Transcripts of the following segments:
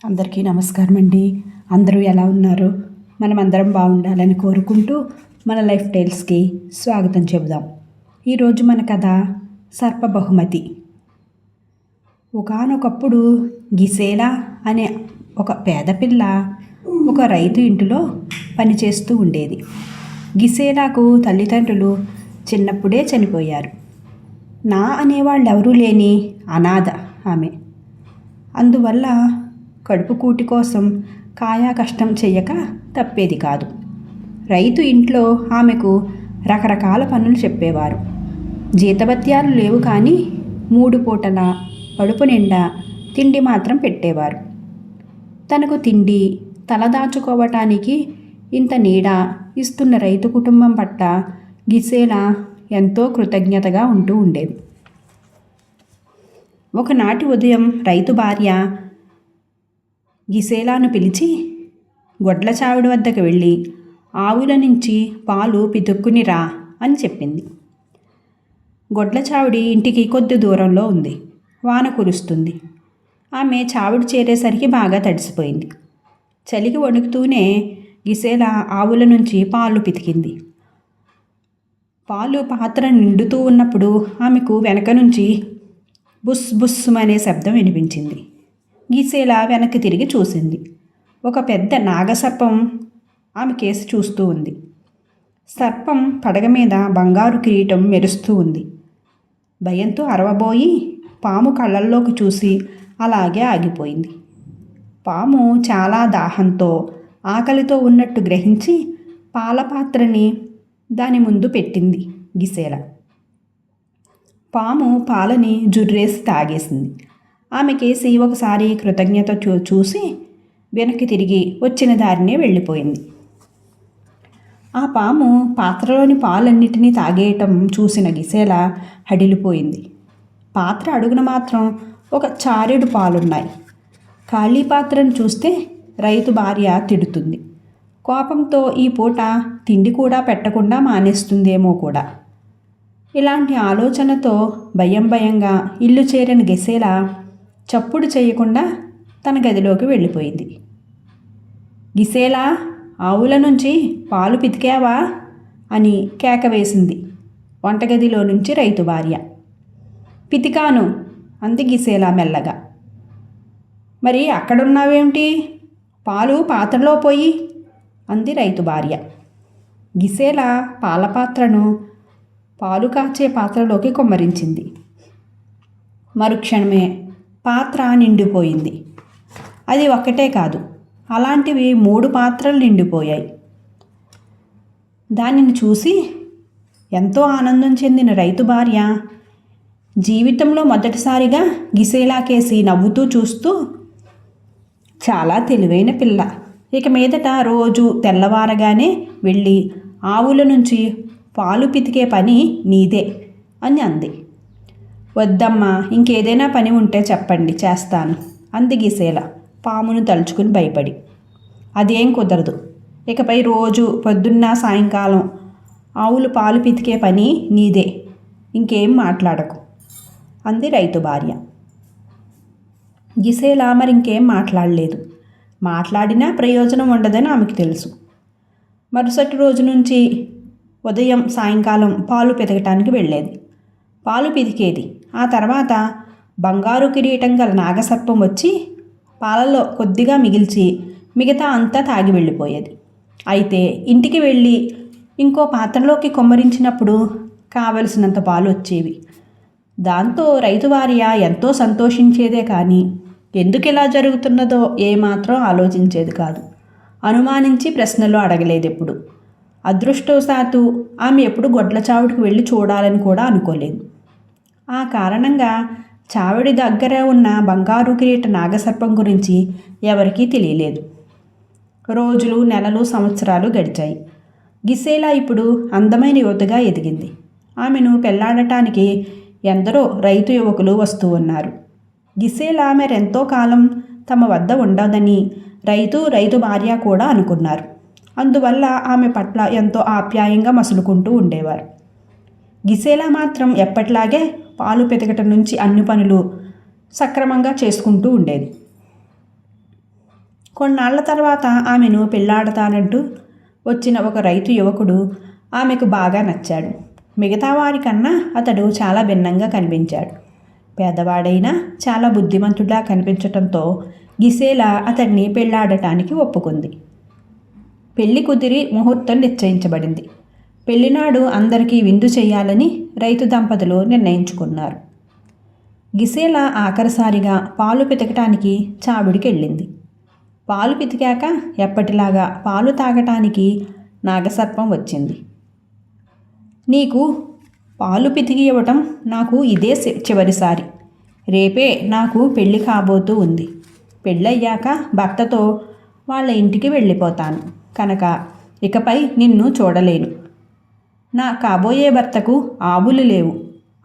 అందరికీ నమస్కారం అండి. అందరూ ఎలా ఉన్నారు? మనమందరం బాగుండాలని కోరుకుంటూ మన లైఫ్ టైల్స్కి స్వాగతం చెబుదాం. ఈరోజు మన కథ సర్ప బహుమతి. ఒకానొకప్పుడు గిసేలా అనే ఒక పేద పిల్ల ఒక రైతు ఇంటిలో పనిచేస్తూ ఉండేది. గిసేలాకు తల్లిదండ్రులు చిన్నప్పుడే చనిపోయారు. నా అనేవాళ్ళు ఎవరూ లేని అనాథ ఆమె. అందువల్ల కడుపు కూటి కోసం కాయా కష్టం చెయ్యక తప్పేది కాదు. రైతు ఇంట్లో ఆమెకు రకరకాల పనులు చెప్పేవారు. జీతభత్యాలు లేవు, కానీ 3 పూటల కడుపు నిండా తిండి మాత్రం పెట్టేవారు. తనకు తిండి తలదాచుకోవటానికి ఇంత నీడ ఇస్తున్న రైతు కుటుంబం పట్ల గిసేలా ఎంతో కృతజ్ఞతగా ఉంటూ ఉండేది. ఒకనాటి ఉదయం రైతు భార్య గిసేలాను పిలిచి గొడ్ల చావిడి వద్దకు వెళ్ళి ఆవుల నుంచి పాలు పితుక్కుని రా అని చెప్పింది. గొడ్ల చావిడి ఇంటికి కొద్ది దూరంలో ఉంది. వాన కురుస్తుంది. ఆమె చావిడి చేరేసరికి బాగా తడిసిపోయింది. చలికి వణుకుతూనే గిసేలా ఆవుల నుంచి పాలు పితికింది. పాలు పాత్ర నిండుతూ ఉన్నప్పుడు ఆమెకు వెనక నుంచి బుస్ బుస్సుమనే శబ్దం వినిపించింది. గిసేలా వెనక్కి తిరిగి చూసింది. ఒక పెద్ద నాగసర్పం ఆమె కేసి చూస్తూ ఉంది. సర్పం పడగ మీద బంగారు కిరీటం మెరుస్తూ ఉంది. భయంతో అరవబోయి పాము కళ్ళల్లోకి చూసి అలాగే ఆగిపోయింది. పాము చాలా దాహంతో ఆకలితో ఉన్నట్టు గ్రహించి పాలపాత్రని దాని ముందు పెట్టింది గిసేలా. పాము పాలని జుర్రేసి తాగేసింది. ఆమె కేసి ఒకసారి కృతజ్ఞత చూసి వెనక్కి తిరిగి వచ్చిన దారినే వెళ్ళిపోయింది. ఆ పాము పాత్రలోని పాలన్నిటినీ తాగేయటం చూసిన గిసేలా హడిలిపోయింది. పాత్ర అడుగున మాత్రం ఒక చారెడు పాలున్నాయి. ఖాళీ పాత్రను చూస్తే రైతు భార్య తిడుతుంది. కోపంతో ఈ పూట తిండి కూడా పెట్టకుండా మానేస్తుందేమో కూడా. ఇలాంటి ఆలోచనతో భయంగా ఇల్లు చేరిన గిసేలా చప్పుడు చేయకుండా తన గదిలోకి వెళ్ళిపోయింది. గిసేలా, ఆవుల నుంచి పాలు పితికావా అని కేక వేసింది వంటగదిలో నుంచి రైతు భార్య. పితికాను అంది గిసేలా మెల్లగా. మరి అక్కడున్నావేమిటి? పాలు పాత్రలో పోయి అంది రైతు భార్య. గిసేలా పాలపాత్రను పాలు కాచే పాత్రలోకి కొమ్మరించింది. మరుక్షణమే పాత్ర నిండిపోయింది. అది ఒక్కటే కాదు, అలాంటివి 3 పాత్రలు నిండిపోయాయి. దానిని చూసి ఎంతో ఆనందం చెందిన రైతు భార్య జీవితంలో మొదటిసారిగా గిసేలాకేసి నవ్వుతూ చూస్తూ, చాలా తెలివైన పిల్ల, ఇక మీదట రోజు తెల్లవారగానే వెళ్ళి ఆవుల నుంచి పాలు పితికే పని నీదే అని అంది. వద్దమ్మా, ఇంకేదైనా పని ఉంటే చెప్పండి, చేస్తాను అంది గిసేలా పామును తలుచుకుని భయపడి. అదేం కుదరదు, ఇకపై రోజు పొద్దున్న సాయంకాలం ఆవులు పాలు పితికే పని నీదే, ఇంకేం మాట్లాడకు అంది రైతు భార్య. గిసేలా మరింకేం మాట్లాడలేదు. మాట్లాడినా ప్రయోజనం ఉండదని ఆమెకు తెలుసు. మరుసటి రోజు నుంచి ఉదయం సాయంకాలం పాలు పితకటానికి వెళ్ళేది. పాలు పితికేది. ఆ తర్వాత బంగారు కిరీటం గల నాగసర్పం వచ్చి పాలలో కొద్దిగా మిగిల్చి మిగతా అంతా తాగి వెళ్ళిపోయేది. అయితే ఇంటికి వెళ్ళి ఇంకో పాత్రలోకి కొమ్మరించినప్పుడు కావలసినంత పాలు వచ్చేవి. దాంతో రైతు భార్య ఎంతో సంతోషించేదే కానీ ఎందుకు ఇలా జరుగుతున్నదో ఏమాత్రం ఆలోచించేది కాదు. అనుమానించి ప్రశ్నలు అడగలేదు ఎప్పుడు. అదృష్టవశాత్తు ఆమె ఎప్పుడు గొడ్ల చావుడికి వెళ్ళి చూడాలని కూడా అనుకోలేదు. ఆ కారణంగా చావిడి దగ్గర ఉన్న బంగారు కిరీట నాగసర్పం గురించి ఎవరికీ తెలియలేదు. రోజులు, నెలలు, సంవత్సరాలు గడిచాయి. గిసేలా ఇప్పుడు అందమైన యువతగా ఎదిగింది. ఆమెను పెళ్లాడటానికి ఎందరో రైతు యువకులు వస్తూ ఉన్నారు. గిసేలా మరెంతో కాలం తమ వద్ద ఉండదని రైతు భార్య కూడా అనుకున్నారు. అందువల్ల ఆమె పట్ల ఎంతో ఆప్యాయంగా మసులుకుంటూ ఉండేవారు. గిసేలా మాత్రం ఎప్పటిలాగే పాలు పితకటం నుంచి అన్ని పనులు సక్రమంగా చేసుకుంటూ ఉండేది. కొన్నాళ్ల తర్వాత ఆమెను పెళ్లాడతానంటూ వచ్చిన ఒక రైతు యువకుడు ఆమెకు బాగా నచ్చాడు. మిగతా వారికన్నా అతడు చాలా భిన్నంగా కనిపించాడు. పేదవాడైనా చాలా బుద్ధిమంతుడా కనిపించటంతో గిసేలా అతన్ని పెళ్లాడటానికి ఒప్పుకుంది. పెళ్లి కుదిరి ముహూర్తం నిశ్చయించబడింది. పెళ్లినాడు అందరికీ విందు చేయాలని రైతు దంపతులు నిర్ణయించుకున్నారు. గిసేలా ఆఖరిసారిగా పాలు పితకటానికి చావిడికి వెళ్ళింది. పాలు పితికాక ఎప్పటిలాగా పాలు తాగటానికి నాగసర్పం వచ్చింది. నీకు పాలు పితికి ఇవ్వటం నాకు ఇదే చివరిసారి. రేపే నాకు పెళ్ళి కాబోతూ ఉంది. పెళ్ళయ్యాక భర్తతో వాళ్ళ ఇంటికి వెళ్ళిపోతాను కనుక ఇకపై నిన్ను చూడలేను. నా కాబోయే భర్తకు ఆవులు లేవు,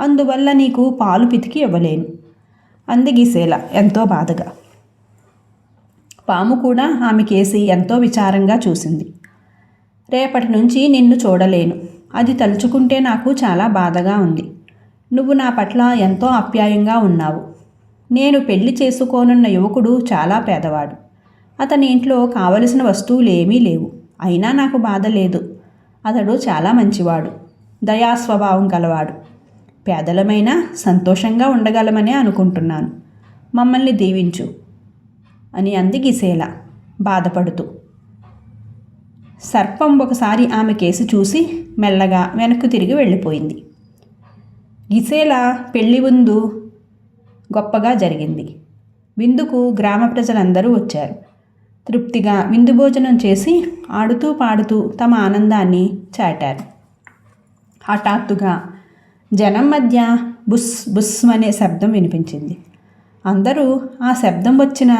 అందువల్ల నీకు పాలు పితికి ఇవ్వలేను అంది గిసేలా ఎంతో బాధగా. పాము కూడా ఆమె కేసి ఎంతో విచారంగా చూసింది. రేపటి నుంచి నిన్ను చూడలేను. అది తలుచుకుంటే నాకు చాలా బాధగా ఉంది. నువ్వు నా పట్ల ఎంతో ఆప్యాయంగా ఉన్నావు. నేను పెళ్లి చేసుకోనున్న యువకుడు చాలా పేదవాడు. అతని ఇంట్లో కావలసిన వస్తువులేమీ లేవు. అయినా నాకు బాధ లేదు. అతడు చాలా మంచివాడు, దయాస్వభావం గలవాడు. పేదలమైనా సంతోషంగా ఉండగలమనే అనుకుంటున్నాను. మమ్మల్ని దీవించు అని అంది గిసేలా బాధపడుతూ. సర్పం ఒకసారి ఆమె కేసి చూసి మెల్లగా వెనక్కు తిరిగి వెళ్ళిపోయింది. గిసేలా పెళ్లి విందు గొప్పగా జరిగింది. విందుకు గ్రామ ప్రజలందరూ వచ్చారు. తృప్తిగా విందు భోజనం చేసి ఆడుతూ పాడుతూ తమ ఆనందాన్ని చాటారు. హఠాత్తుగా జనం మధ్య బుస్ బుస్ అనే శబ్దం వినిపించింది. అందరూ ఆ శబ్దం వచ్చిన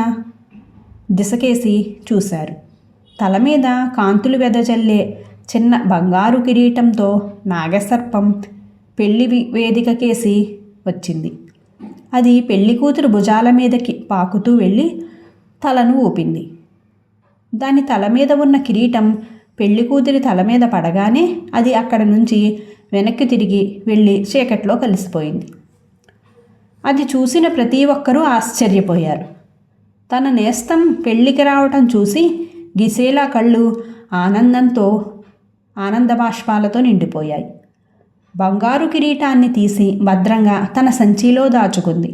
దిశకేసి చూశారు. తల మీద కాంతులు వెదజల్లే చిన్న బంగారు కిరీటంతో నాగసర్పం పెళ్లి వేదికకేసి వచ్చింది. అది పెళ్లి కూతురు భుజాల మీదకి పాకుతూ వెళ్ళి తలను ఊపింది. దాని తల మీద ఉన్న కిరీటం పెళ్లి కూతురి తల మీద పడగానే అది అక్కడ నుంచి వెనక్కి తిరిగి వెళ్ళి చీకట్లో కలిసిపోయింది. అది చూసిన ప్రతి ఒక్కరూ ఆశ్చర్యపోయారు. తన నేస్తం పెళ్లికి రావటం చూసి గిసేలా కళ్ళు ఆనంద బాష్పాలతో నిండిపోయాయి. బంగారు కిరీటాన్ని తీసి భద్రంగా తన సంచిలో దాచుకుంది.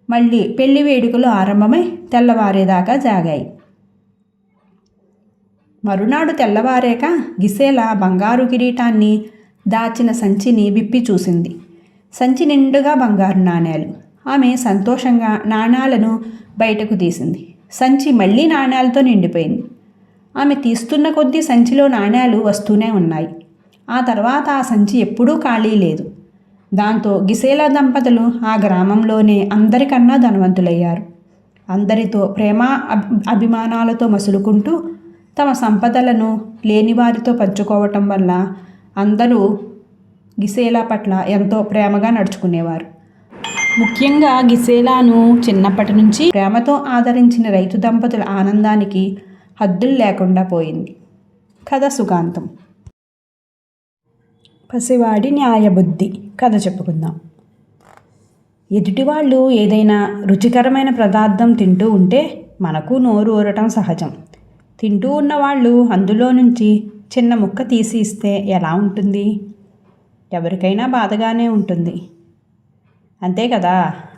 మళ్ళీ పెళ్లి వేడుకలు ఆరంభమై తెల్లవారేదాకా జాగాయి. మరునాడు తెల్లవారాక గిసేలా బంగారు కిరీటాన్ని దాచిన సంచిని విప్పి చూసింది. సంచి నిండుగా బంగారు నాణేలు. ఆమె సంతోషంగా నాణాలను బయటకు తీసింది. సంచి మళ్ళీ నాణేలతో నిండిపోయింది. ఆమె తీస్తున్న కొద్దీ సంచిలో నాణేలు వస్తూనే ఉన్నాయి. ఆ తర్వాత ఆ సంచి ఎప్పుడూ ఖాళీ లేదు. దాంతో గిసేలా దంపతులు ఆ గ్రామంలోనే అందరికన్నా ధనవంతులయ్యారు. అందరితో ప్రేమ అభిమానాలతో మసులుకుంటూ తమ సంపదలను లేనివారితో పంచుకోవటం వల్ల అందరూ గిసేలా పట్ల ఎంతో ప్రేమగా నడుచుకునేవారు. ముఖ్యంగా గిసేలాను చిన్నప్పటి నుంచి ప్రేమతో ఆదరించిన రైతు దంపతుల ఆనందానికి హద్దులు లేకుండా పోయింది. కథ సుఖాంతం. పసివాడి న్యాయబుద్ధి కథ చెప్పుకుందాం. ఎదుటివాళ్ళు ఏదైనా రుచికరమైన పదార్థం తింటూ ఉంటే మనకు నోరు ఊరటం సహజం. తింటూ ఉన్నవాళ్ళు అందులో నుంచి చిన్న ముక్క తీసి ఇస్తే ఎలా ఉంటుంది? ఎవరికైనా బాధగానే ఉంటుంది, అంతే కదా.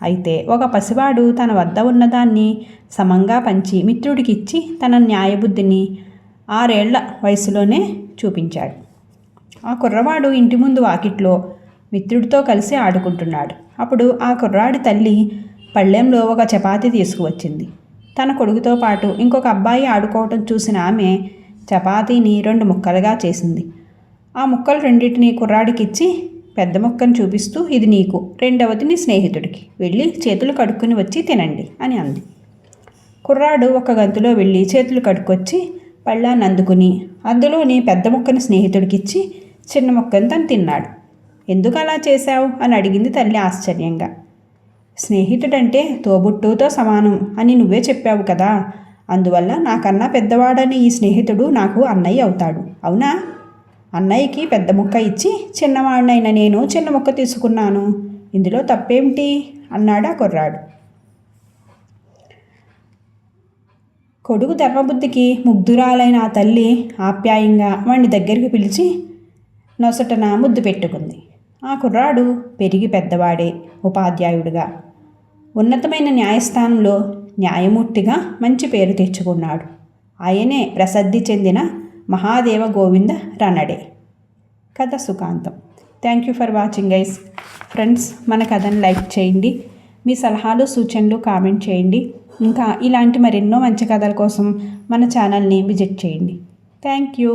అయితే ఒక పసివాడు తన వద్ద ఉన్నదాన్ని సమంగా పంచి మిత్రుడికి ఇచ్చి తన న్యాయబుద్ధిని 6 ఏళ్ల వయసులోనే చూపించాడు. ఆ కుర్రవాడు ఇంటి ముందు వాకిట్లో మిత్రుడితో కలిసి ఆడుకుంటున్నాడు. అప్పుడు ఆ కుర్రాడి తల్లి పళ్ళెంలో ఒక చపాతీ తీసుకువచ్చింది. తన కొడుకుతో పాటు ఇంకొక అబ్బాయి ఆడుకోవటం చూసిన ఆమె చపాతీని 2 ముక్కలుగా చేసింది. ఆ ముక్కలు రెండింటిని కుర్రాడికిచ్చి పెద్ద ముక్కను చూపిస్తూ, ఇది నీకు, రెండవది నీ స్నేహితుడికి, వెళ్ళి చేతులు కడుక్కొని వచ్చి తినండి అని అంది. కుర్రాడు ఒక గంతులో వెళ్ళి చేతులు కడుక్కొచ్చి పళ్ళాన్ని అందుకుని అందులోని పెద్ద ముక్కని స్నేహితుడికిచ్చి చిన్న ముక్కను తను తిన్నాడు. ఎందుకు అలా చేశావు అని అడిగింది తల్లి ఆశ్చర్యంగా. స్నేహితుడంటే తోబుట్టుతో సమానం అని నువ్వే చెప్పావు కదా, అందువల్ల నాకన్నా పెద్దవాడని ఈ స్నేహితుడు నాకు అన్నయ్య అవుతాడు, అవునా? అన్నయ్యకి పెద్ద ముక్క ఇచ్చి చిన్నవాడినైన నేను చిన్న ముక్క తీసుకున్నాను, ఇందులో తప్పేమిటి అన్నాడు ఆ కుర్రాడు. కొడుకు ధర్మబుద్ధికి ముగ్ధురాలైన ఆ తల్లి ఆప్యాయంగా వాణ్ణి దగ్గరికి పిలిచి నొసటన ముద్దు పెట్టుకుంది. ఆ కుర్రాడు పెరిగి పెద్దవాడే ఉపాధ్యాయుడిగా ఉన్నతమైన న్యాయస్థానంలో న్యాయమూర్తిగా మంచి పేరు తెచ్చుకున్నాడు. ఆయనే ప్రసిద్ధి చెందిన మహాదేవ గోవింద రనడే. కథ సుఖాంతం. Thank you for watching guys. Friends, మన కథను లైక్ చేయండి. మీ సలహాలు సూచనలు కామెంట్ చేయండి. ఇంకా ఇలాంటి మరెన్నో మంచి కథల కోసం మన ఛానల్ని విజిట్ చేయండి. Thank you.